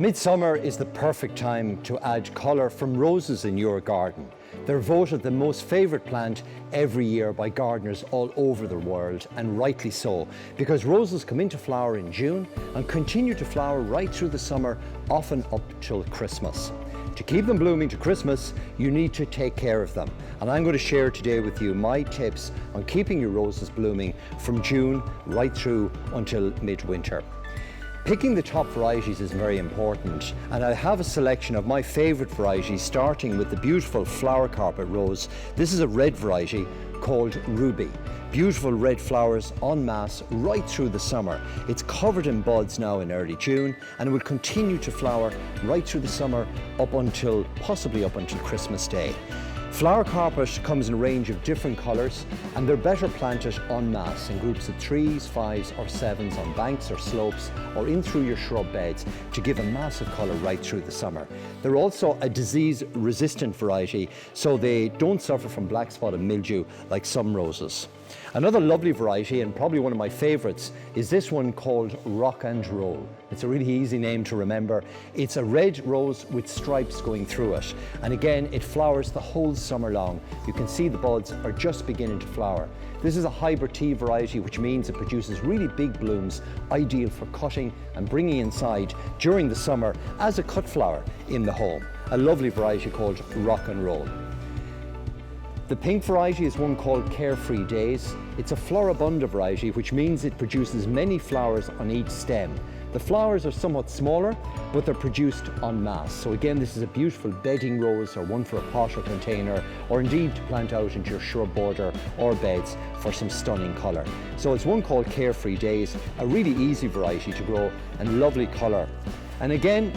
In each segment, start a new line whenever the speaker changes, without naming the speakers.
Midsummer is the perfect time to add colour from roses in your garden. They're voted the most favourite plant every year by gardeners all over the world, and rightly so, because roses come into flower in June and continue to flower right through the summer, often up till Christmas. To keep them blooming to Christmas, you need to take care of them. And I'm going to share today with you my tips on keeping your roses blooming from June right through until midwinter. Picking the top varieties is very important, and I have a selection of my favourite varieties, starting with the beautiful flower carpet rose. This is a red variety called Ruby. Beautiful red flowers en masse right through the summer. It's covered in buds now in early June, and it will continue to flower right through the summer possibly up until Christmas Day. Flower carpet comes in a range of different colours, and they're better planted en masse in groups of 3s, 5s or 7s on banks or slopes or in through your shrub beds to give a massive colour right through the summer. They're also a disease resistant variety, so they don't suffer from black spot and mildew like some roses. Another lovely variety, and probably one of my favourites, is this one called Rock and Roll. It's a really easy name to remember. It's a red rose with stripes going through it. And again, it flowers the whole summer long. You can see the buds are just beginning to flower. This is a hybrid tea variety, which means it produces really big blooms, ideal for cutting and bringing inside during the summer as a cut flower in the home. A lovely variety called Rock and Roll. The pink variety is one called Carefree Days. It's a floribunda variety, which means it produces many flowers on each stem. The flowers are somewhat smaller, but they're produced en masse. So again, this is a beautiful bedding rose, or one for a pot or container, or indeed to plant out into your shrub border or beds for some stunning colour. So it's one called Carefree Days, a really easy variety to grow and lovely colour. And again,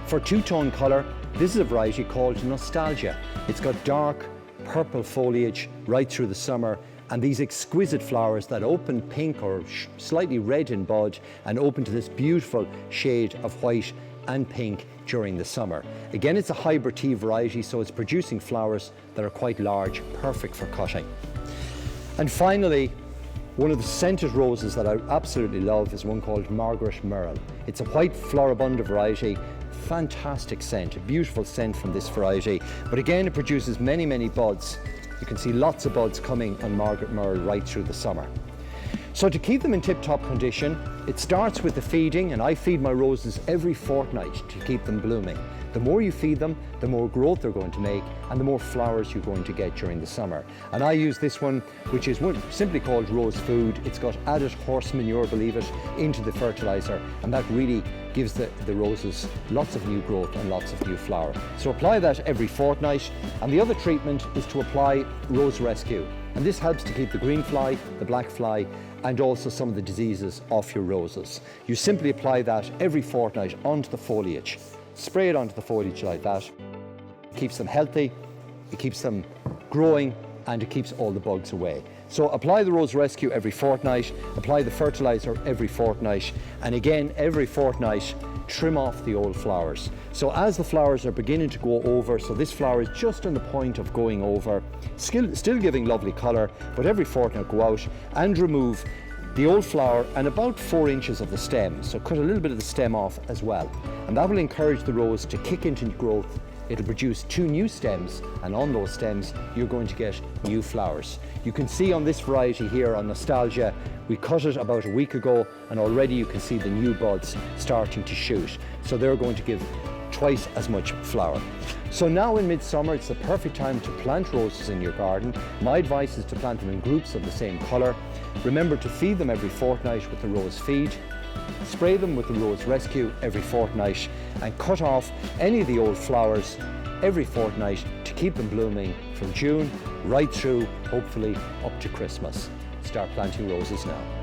for two-tone colour, this is a variety called Nostalgia. It's got dark purple foliage right through the summer, and these exquisite flowers that open pink or slightly red in bud and open to this beautiful shade of white and pink during the summer. Again, it's a hybrid tea variety, so it's producing flowers that are quite large, perfect for cutting. And finally, one of the scented roses that I absolutely love is one called Margaret Morel. It's a white floribunda variety. Fantastic scent, a beautiful scent from this variety, but again it produces many buds. You can see lots of buds coming on Margaret Morel right through the summer. So to keep them in tip-top condition, it starts with the feeding, and I feed my roses every fortnight to keep them blooming. The more you feed them, the more growth they're going to make and the more flowers you're going to get during the summer. And I use this one, which is simply called Rose Food. It's got added horse manure, believe it, into the fertilizer, and that really gives the roses lots of new growth and lots of new flower. So apply that every fortnight. And the other treatment is to apply Rose Rescue. And this helps to keep the green fly, the black fly, and also some of the diseases off your roses. You simply apply that every fortnight onto the foliage. Spray it onto the foliage like that. It keeps them healthy, it keeps them growing, and it keeps all the bugs away. So apply the Rose Rescue every fortnight, apply the fertilizer every fortnight, and again every fortnight trim off the old flowers. So as the flowers are beginning to go over, so this flower is just on the point of going over, still giving lovely colour, but every fortnight go out and remove the old flower and about 4 inches of the stem. So cut a little bit of the stem off as well. And that will encourage the rose to kick into growth. It'll produce 2 new stems, and on those stems you're going to get new flowers. You can see on this variety here on Nostalgia, we cut it about a week ago, and already you can see the new buds starting to shoot. So they're going to give twice as much flower. So now in midsummer, it's the perfect time to plant roses in your garden. My advice is to plant them in groups of the same colour. Remember to feed them every fortnight with the Rose Feed. Spray them with the Rose Rescue every fortnight, and cut off any of the old flowers every fortnight to keep them blooming from June right through, hopefully, up to Christmas. Start planting roses now.